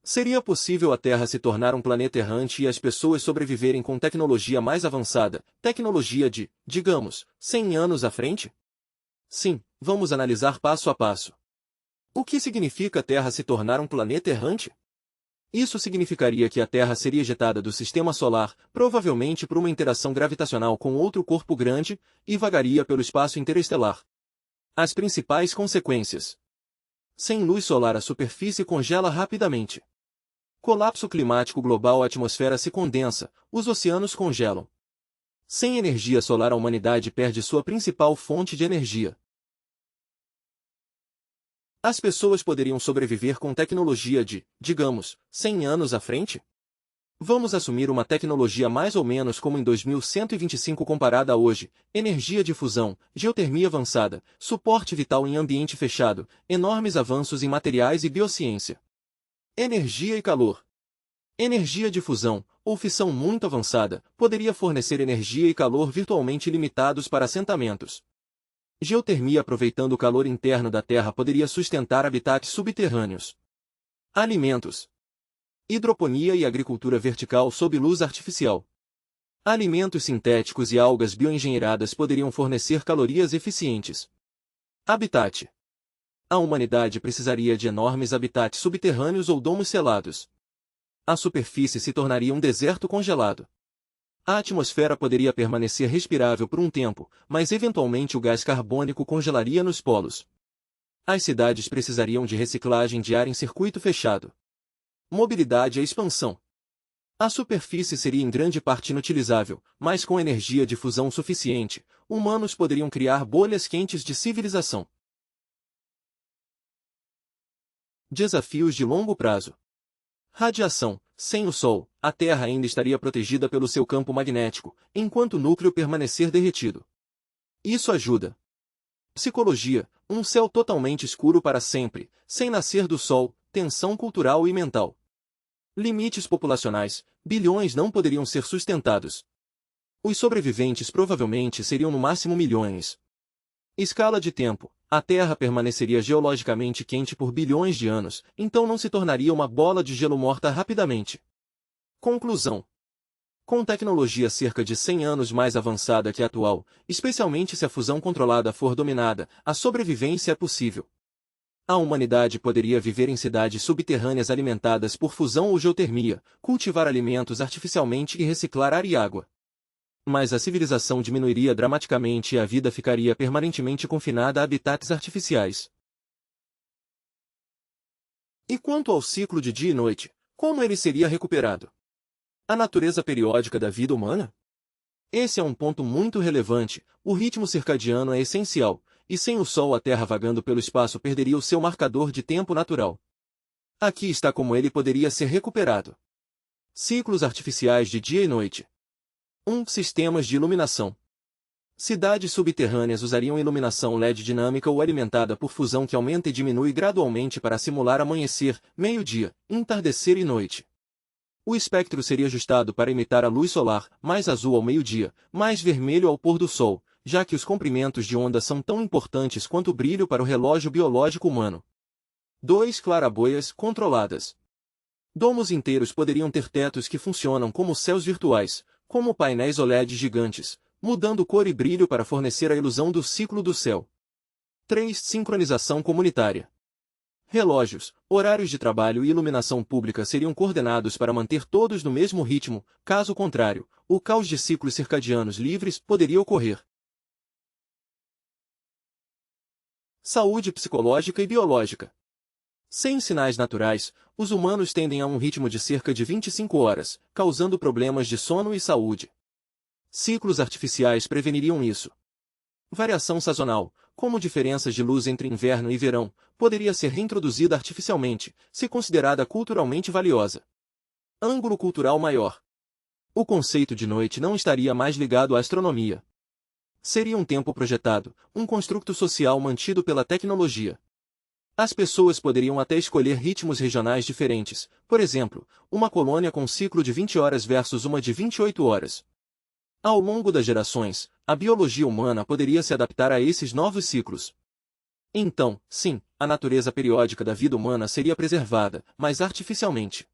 Seria possível a Terra se tornar um planeta errante e as pessoas sobreviverem com tecnologia mais avançada, tecnologia de, digamos, 100 anos à frente? Sim, vamos analisar passo a passo. O que significa a Terra se tornar um planeta errante? Isso significaria que a Terra seria ejetada do Sistema Solar, provavelmente por uma interação gravitacional com outro corpo grande, e vagaria pelo espaço interestelar. As principais consequências. Sem luz solar, a superfície congela rapidamente. Colapso climático global, a atmosfera se condensa, os oceanos congelam. Sem energia solar, a humanidade perde sua principal fonte de energia. As pessoas poderiam sobreviver com tecnologia de, digamos, 100 anos à frente? Vamos assumir uma tecnologia mais ou menos como em 2125 comparada a hoje: energia de fusão, geotermia avançada, suporte vital em ambiente fechado, enormes avanços em materiais e biociência. Energia e calor. Energia de fusão, ou fissão muito avançada, poderia fornecer energia e calor virtualmente ilimitados para assentamentos. Geotermia, aproveitando o calor interno da Terra, poderia sustentar habitats subterrâneos. Alimentos. Hidroponia e agricultura vertical sob luz artificial. Alimentos sintéticos e algas bioengenheiradas poderiam fornecer calorias eficientes. Habitat. A humanidade precisaria de enormes habitats subterrâneos ou domos selados. A superfície se tornaria um deserto congelado. A atmosfera poderia permanecer respirável por um tempo, mas eventualmente o gás carbônico congelaria nos polos. As cidades precisariam de reciclagem de ar em circuito fechado. Mobilidade e expansão. A superfície seria em grande parte inutilizável, mas com energia de fusão suficiente, humanos poderiam criar bolhas quentes de civilização. Desafios de longo prazo. Radiação. Sem o Sol, a Terra ainda estaria protegida pelo seu campo magnético, enquanto o núcleo permanecer derretido. Isso ajuda. Psicologia. Um céu totalmente escuro para sempre, sem nascer do Sol, tensão cultural e mental. Limites populacionais. Bilhões não poderiam ser sustentados. Os sobreviventes provavelmente seriam no máximo milhões. Escala de tempo. A Terra permaneceria geologicamente quente por bilhões de anos, então não se tornaria uma bola de gelo morta rapidamente. Conclusão. Com tecnologia cerca de 100 anos mais avançada que a atual, especialmente se a fusão controlada for dominada, a sobrevivência é possível. A humanidade poderia viver em cidades subterrâneas alimentadas por fusão ou geotermia, cultivar alimentos artificialmente e reciclar ar e água. Mas a civilização diminuiria dramaticamente e a vida ficaria permanentemente confinada a habitats artificiais. E quanto ao ciclo de dia e noite, como ele seria recuperado? A natureza periódica da vida humana? Esse é um ponto muito relevante. O ritmo circadiano é essencial, e sem o Sol, a Terra vagando pelo espaço perderia o seu marcador de tempo natural. Aqui está como ele poderia ser recuperado. Ciclos artificiais de dia e noite. 1. Sistemas de iluminação. Cidades subterrâneas usariam iluminação LED dinâmica ou alimentada por fusão que aumenta e diminui gradualmente para simular amanhecer, meio-dia, entardecer e noite. O espectro seria ajustado para imitar a luz solar, mais azul ao meio-dia, mais vermelho ao pôr do sol, já que os comprimentos de onda são tão importantes quanto o brilho para o relógio biológico humano. 2. Claraboias controladas. Domos inteiros poderiam ter tetos que funcionam como céus virtuais, como painéis OLED gigantes, mudando cor e brilho para fornecer a ilusão do ciclo do céu. 3. Sincronização comunitária. Relógios, horários de trabalho e iluminação pública seriam coordenados para manter todos no mesmo ritmo, caso contrário, o caos de ciclos circadianos livres poderia ocorrer. Saúde psicológica e biológica. Sem sinais naturais, os humanos tendem a um ritmo de cerca de 25 horas, causando problemas de sono e saúde. Ciclos artificiais preveniriam isso. Variação sazonal, como diferenças de luz entre inverno e verão, poderia ser reintroduzida artificialmente, se considerada culturalmente valiosa. Ângulo cultural maior. O conceito de noite não estaria mais ligado à astronomia. Seria um tempo projetado, um construto social mantido pela tecnologia. As pessoas poderiam até escolher ritmos regionais diferentes, por exemplo, uma colônia com ciclo de 20 horas versus uma de 28 horas. Ao longo das gerações, a biologia humana poderia se adaptar a esses novos ciclos. Então, sim, a natureza periódica da vida humana seria preservada, mas artificialmente.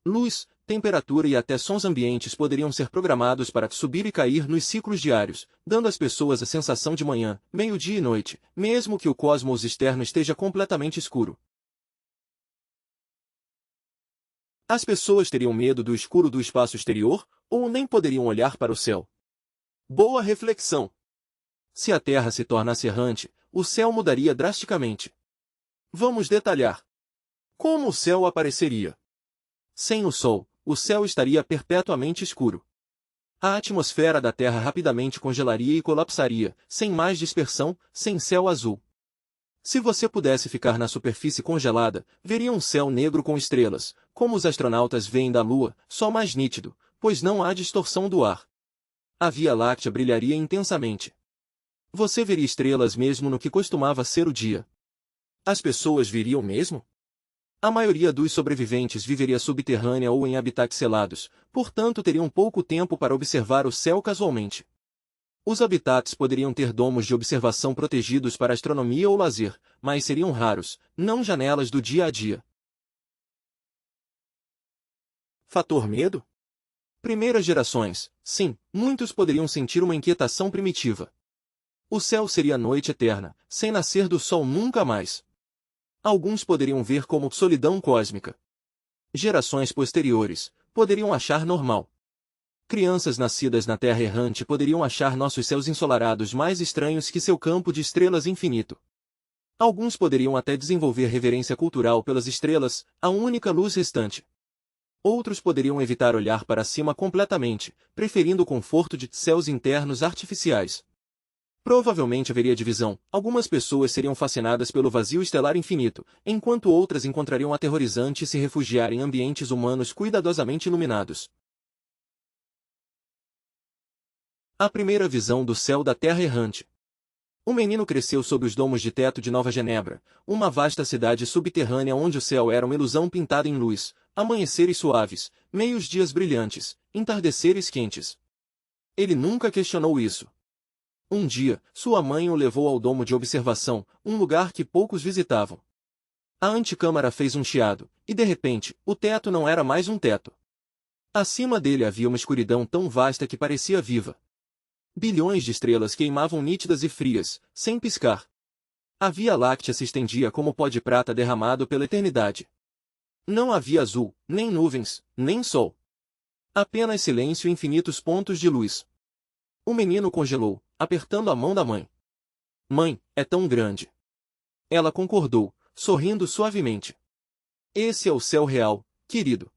Luz, temperatura e até sons ambientes poderiam ser programados para subir e cair nos ciclos diários, dando às pessoas a sensação de manhã, meio-dia e noite, mesmo que o cosmos externo esteja completamente escuro. As pessoas teriam medo do escuro do espaço exterior, ou nem poderiam olhar para o céu? Boa reflexão! Se a Terra se tornasse errante, o céu mudaria drasticamente. Vamos detalhar. Como o céu apareceria? Sem o Sol, o céu estaria perpetuamente escuro. A atmosfera da Terra rapidamente congelaria e colapsaria, sem mais dispersão, sem céu azul. Se você pudesse ficar na superfície congelada, veria um céu negro com estrelas, como os astronautas veem da Lua, só mais nítido, pois não há distorção do ar. A Via Láctea brilharia intensamente. Você veria estrelas mesmo no que costumava ser o dia. As pessoas viriam mesmo? A maioria dos sobreviventes viveria subterrânea ou em habitats selados, portanto teriam pouco tempo para observar o céu casualmente. Os habitats poderiam ter domos de observação protegidos para astronomia ou lazer, mas seriam raros, não janelas do dia a dia. Fator medo? Primeiras gerações, sim, muitos poderiam sentir uma inquietação primitiva. O céu seria noite eterna, sem nascer do sol nunca mais. Alguns poderiam ver como solidão cósmica. Gerações posteriores poderiam achar normal. Crianças nascidas na Terra errante poderiam achar nossos céus ensolarados mais estranhos que seu campo de estrelas infinito. Alguns poderiam até desenvolver reverência cultural pelas estrelas, a única luz restante. Outros poderiam evitar olhar para cima completamente, preferindo o conforto de céus internos artificiais. Provavelmente haveria divisão. Algumas pessoas seriam fascinadas pelo vazio estelar infinito, enquanto outras encontrariam aterrorizante se refugiar em ambientes humanos cuidadosamente iluminados. A primeira visão do céu da Terra errante. O menino cresceu sob os domos de teto de Nova Genebra, uma vasta cidade subterrânea onde o céu era uma ilusão pintada em luz, amanheceres suaves, meios-dias brilhantes, entardeceres quentes. Ele nunca questionou isso. Um dia, sua mãe o levou ao domo de observação, um lugar que poucos visitavam. A antecâmara fez um chiado, e de repente, o teto não era mais um teto. Acima dele havia uma escuridão tão vasta que parecia viva. Bilhões de estrelas queimavam nítidas e frias, sem piscar. A Via Láctea se estendia como pó de prata derramado pela eternidade. Não havia azul, nem nuvens, nem sol. Apenas silêncio e infinitos pontos de luz. O menino congelou, apertando a mão da mãe. Mãe, é tão grande. Ela concordou, sorrindo suavemente. Esse é o céu real, querido.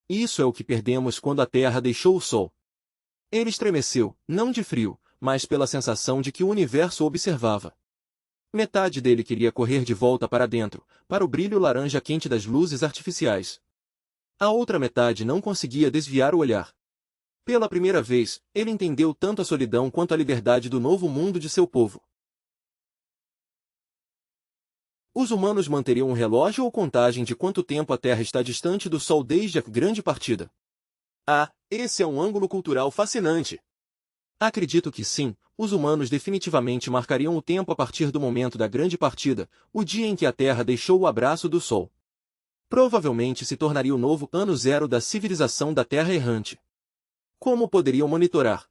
Isso é o que perdemos quando a Terra deixou o Sol. Ele estremeceu, não de frio, mas pela sensação de que o universo o observava. Metade dele queria correr de volta para dentro, para o brilho laranja quente das luzes artificiais. A outra metade não conseguia desviar o olhar. Pela primeira vez, ele entendeu tanto a solidão quanto a liberdade do novo mundo de seu povo. Os humanos manteriam um relógio ou contagem de quanto tempo a Terra está distante do Sol desde a grande partida? Ah, esse é um ângulo cultural fascinante. Acredito que sim, os humanos definitivamente marcariam o tempo a partir do momento da grande partida, o dia em que a Terra deixou o abraço do Sol. Provavelmente se tornaria o novo ano zero da civilização da Terra errante. Como poderiam monitorar?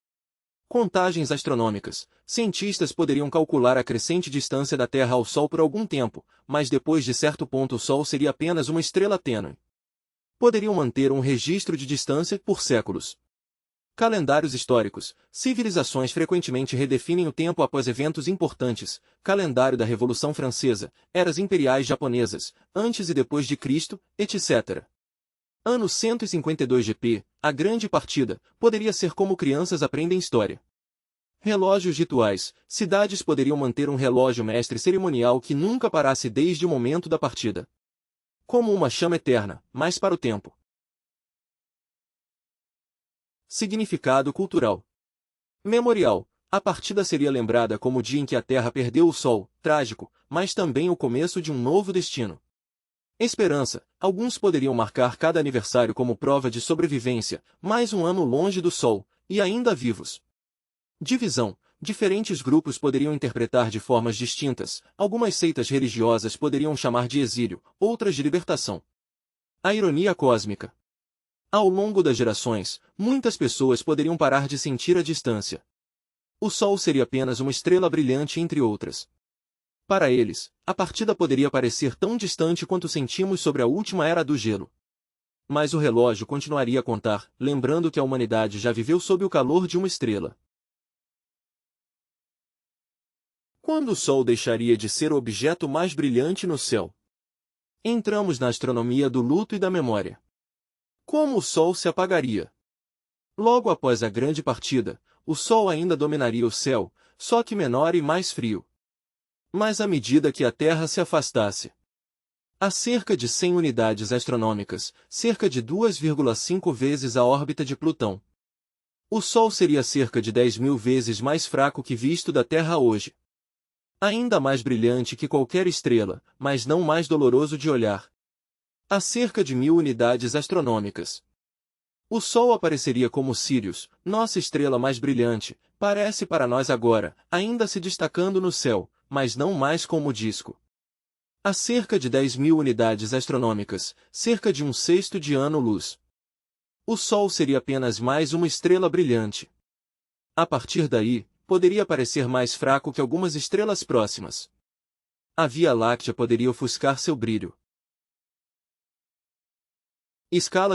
Contagens astronômicas. Cientistas poderiam calcular a crescente distância da Terra ao Sol por algum tempo, mas depois de certo ponto o Sol seria apenas uma estrela tênue. Poderiam manter um registro de distância por séculos. Calendários históricos. Civilizações frequentemente redefinem o tempo após eventos importantes. Calendário da Revolução Francesa, eras imperiais japonesas, antes e depois de Cristo, etc. Ano 152 GP, a grande partida, poderia ser como crianças aprendem história. Relógios rituais. Cidades poderiam manter um relógio mestre cerimonial que nunca parasse desde o momento da partida. Como uma chama eterna, mas para o tempo. Significado cultural. Memorial. A partida seria lembrada como o dia em que a Terra perdeu o Sol, trágico, mas também o começo de um novo destino. Esperança. Alguns poderiam marcar cada aniversário como prova de sobrevivência, mais um ano longe do Sol, e ainda vivos. Divisão. Diferentes grupos poderiam interpretar de formas distintas, algumas seitas religiosas poderiam chamar de exílio, outras de libertação. A ironia cósmica. Ao longo das gerações, muitas pessoas poderiam parar de sentir a distância. O Sol seria apenas uma estrela brilhante entre outras. Para eles, a partida poderia parecer tão distante quanto sentimos sobre a última era do gelo. Mas o relógio continuaria a contar, lembrando que a humanidade já viveu sob o calor de uma estrela. Quando o Sol deixaria de ser o objeto mais brilhante no céu? Entramos na astronomia do luto e da memória. Como o Sol se apagaria? Logo após a grande partida, o Sol ainda dominaria o céu, só que menor e mais frio. Mas à medida que a Terra se afastasse, a cerca de 100 unidades astronômicas, cerca de 2,5 vezes a órbita de Plutão, o Sol seria cerca de 10.000 vezes mais fraco que visto da Terra hoje. Ainda mais brilhante que qualquer estrela, mas não mais doloroso de olhar. A cerca de 1.000 unidades astronômicas. O Sol apareceria como Sirius, nossa estrela mais brilhante, parece para nós agora, ainda se destacando no céu, mas não mais como disco. A cerca de 10.000 unidades astronômicas, cerca de 1/6 de ano-luz. O Sol seria apenas mais uma estrela brilhante. A partir daí, poderia parecer mais fraco que algumas estrelas próximas. A Via Láctea poderia ofuscar seu brilho. Escala